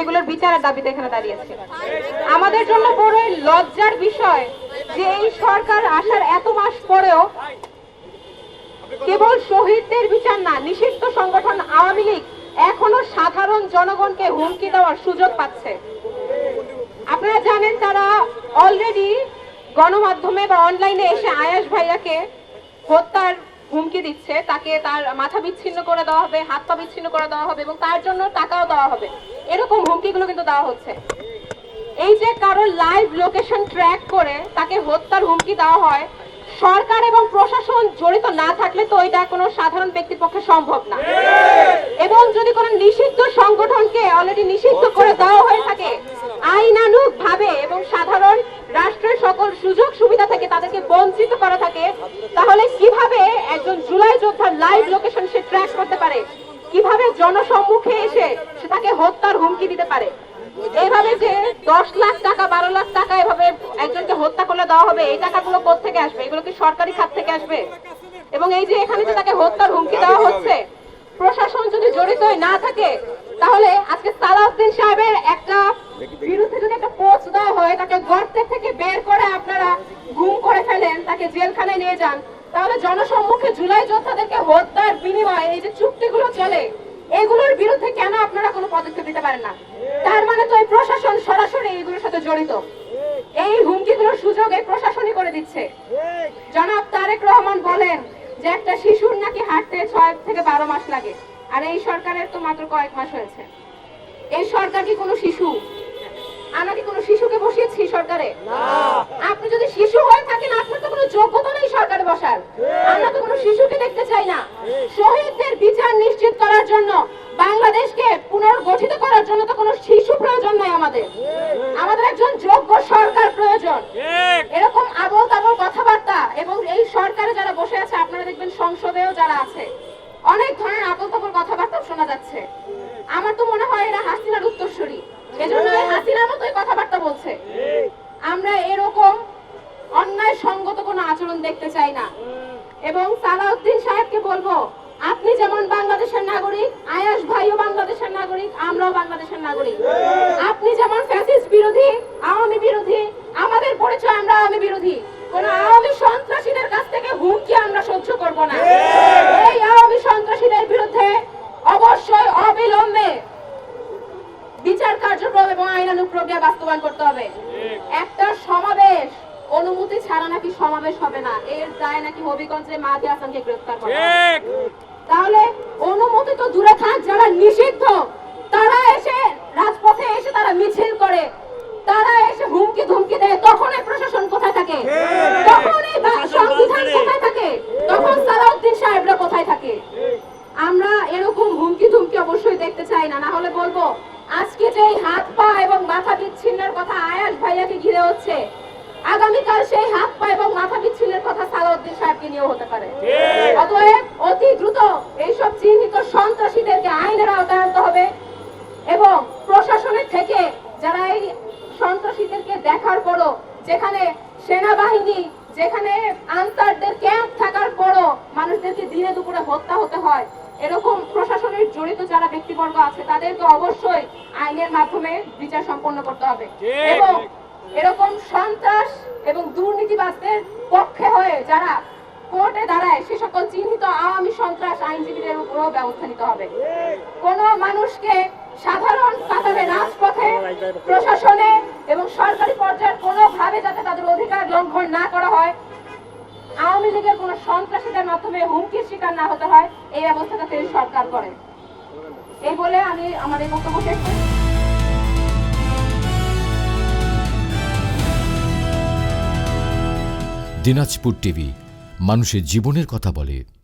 সেগুলোর বিচারের দাবিতে এখানে দাঁড়িয়েছি। আমাদের জন্য বড়ই লজ্জার বিষয় যে এই সরকার আসার এত মাস পরেও কেবল শহীদদের বিচার না, নিষিদ্ধ সংগঠন আওয়ামী লীগ এখনো সাধারণ জনগণকে হুমকি দেওয়ার সুযোগ পাচ্ছে। আপনারা জানেন তারা অলরেডি গণমাধ্যমে বা অনলাইনে এসে আয়াস ভাইয়াকে হত্যার হুমকি দিচ্ছে, তাকে তার মাথা বিচ্ছিন্ন করে দেওয়া হবে, হাত পা বিচ্ছিন্ন করে দেওয়া হবে এবং তার জন্য টাকাও দেওয়া হবে, এরকম হুমকিগুলো কিন্তু দেওয়া হচ্ছে। এই যে কারোর লাইভ লোকেশন ট্র্যাক করে তাকে হত্যার হুমকি দেওয়া হয়, সরকার এবং প্রশাসন জড়িত না থাকলে তো এটা কোনো সাধারণ ব্যক্তির পক্ষে সম্ভব না। এবং যদি কোনো নিষিদ্ধ সংগঠনকে অলরেডি নিষিদ্ধ করে দেওয়া হয়ে থাকে আইনানুগ ভাবে এবং সাধারণ রাষ্ট্রের সকল সুযোগ সুবিধা থেকে তাদেরকে বঞ্চিত করা থাকে, তাহলে কিভাবে একজন জুলাই যোদ্ধার লাইভ লোকেশন সে ট্র্যাক করতে পারে, কিভাবে জনসম্মুখে এসে সে তাকে হত্যার হুমকি দিতে পারে? এইভাবে যে 10 লাখ টাকা 12 লাখ টাকা এভাবে একজনকে হত্যা করলে দেওয়া হবে, এই টাকাগুলো কোত্থেকে আসবে? এগুলো কি সরকারি খাত থেকে আসবে? এবং এই যে এখানে যে তাকে হত্যার হুমকি দেওয়া হচ্ছে, প্রশাসন যদি জড়িতই না থাকে তাহলে আজকে সালাউদ্দিন সাহেবের একটা বিরুদ্ধে যদি একটা পোস্ট দেওয়া হয়, তাকে গর্তের থেকে বের করে আপনারা গুম করে ফেলেন, তাকে জেলখানায় নিয়ে যান, তাহলে জনসম্মুখে জুলাই যোদ্ধাদেরকে হত্যার বিনিময়ে এই যে চুক্তিগুলো চলে এগুলোর বিরুদ্ধে কেন আপনারা কোনো পদক্ষেপ নিতে পারেন না? তার মানে তো এই প্রশাসন সরাসরি এগুলোর সাথে জড়িত। এই হুমকিগুলোর সুযোগ এই প্রশাসনই করে দিচ্ছে। জনাব তারেক রহমান বলেন যে একটা শিশুর নাকি হাঁটতে 6 থেকে 12 মাস লাগে, আর এই সরকারের তো মাত্র কয়েক মাস হয়েছে। এই সরকার কি কোনো শিশু? আমরা কি কোনো শিশুকে বসিয়েছি সরকারে? আপনি যদি শিশু হয়ে থাকেন আপনার তো কোনো যোগ্যতা নেই সরকারে বসার। আমরা তো কোনো শিশুকে দেখতে চাই না। শহীদদের বিচার নিশ্চিত করার জন্য, বাংলাদেশকে পুনর্গঠিত করার জন্য তো কোনো শিশু প্রয়োজন নাই। আমাদের একজন যোগ্য সরকার প্রয়োজন। এরকম আবোল তাবোল কথাবার্তা এবং এই সরকারে যারা বসে আছে, আপনারা দেখবেন সংসদেও যারা আছে, অনেক ধরনের আবোল তাবোল কথাবার্তা শোনা যাচ্ছে। আমার তো মনে হয় এরা হাসিনার উত্তরসূরি, এজন্য হাসিনার মতোই কথাবার্তা বলছে। আমরা এরকম অন্যায় সঙ্গত কোনো আচরণ দেখতে চাই না। এবং সালাউদ্দিন সাহেবকে বলবো, আপনি যেমন বাংলাদেশের নাগরিক, আয়াস ভাইও বাংলাদেশের নাগরিক, আমরাও বাংলাদেশের নাগরিক। আপনি যেমন ফ্যাসিস্ট বিরোধী, আওয়ামী বিরোধী, আমাদের পরিচয় আমরা আওয়ামী বিরোধী। কোন আওয়ামী সন্ত্রাসীদের কাছ থেকে হুমকি আমরা সহ্য করব না। এই আওয়ামী সন্ত্রাসীদের বিরুদ্ধে অবশ্যই অবিলম্বে বিচার কার্যক্রম এবং আইনানুগ প্রক্রিয়া বাস্তবায়ন করতে হবে। একটা সমাবেশ অনুমতি ছাড়া নাকি সমাবেশ হবে না, এর দায় নাকি হবিগঞ্জে মাহাদি হাসানকে গ্রেফতার করা। তাহলে অনুমতি তো দূরে থাক, যারা নিষিদ্ধ তারা এসে রাজপথে এসে তারা মিছিল করে, তারা এসে হুমকি ধুমকি দেয়, তখন এই প্রশাসন কোথায় থাকে? তখন এই সংবিধান কোথায় থাকে? তখন সালাউদ্দিন সাহেবরা কোথায় থাকে? আমরা এরকম হুমকি ধুমকি অবশ্যই দেখতে চাই না। না হলে বলবো, আজকে যে হাত পা এবং মাথা বিচ্ছিন্নের কথা আয়াস ভাইয়াকে ঘিরে হচ্ছে, আগামীকাল সেই হাত পা এবং মাথা বিচ্ছিন্নের কথা সালাউদ্দিন সাহেবকে নিয়েও হতে পারে। অতএব অতি দ্রুত এইসব চিহ্নিত সন্ত্রাসীদেরকে আইনের আওতায় আনতে হবে এবং প্রশাসনের থেকে যারা এই সন্ত্রাসীদেরকে দেখার পরও, যেখানে সেনাবাহিনী, যেখানে আনসারদের ক্যাম্প থাকার পরও মানুষদেরকে দিনে দুপুরে হত্যা হতে হয়, এরকম প্রশাসনের জড়িত যারা ব্যক্তিবর্গ আছে তাদেরকে অবশ্যই আইনের মাধ্যমে বিচার সম্পন্ন করতে হবে। এবং এরকম সন্ত্রাস এবং দুর্নীতিবাজদের পক্ষে হয়ে যারা কোর্টে দাঁড়ায়, সে সকল চিহ্নিত আওয়ামী সন্ত্রাস আইনজীবীদের উপরেও ব্যবস্থা নিতে হবে। কোন মানুষকে সাধারণ কাতারে রাজপথে, প্রশাসনে এবং সরকারি পর্যায়ে কোনোভাবে যাতে তাদের অধিকার লঙ্ঘন না করা হয়, আওয়ামী লীগের কোন সন্ত্রাসীদের মাধ্যমে হুমকির শিকার না হতে হয়, এই ব্যবস্থা যাতে সরকার করে। এই বলে আমি আমার এই বক্তব্য শেষ করি। দিনাজপুর টিভি, মানুষের জীবনের কথা বলে।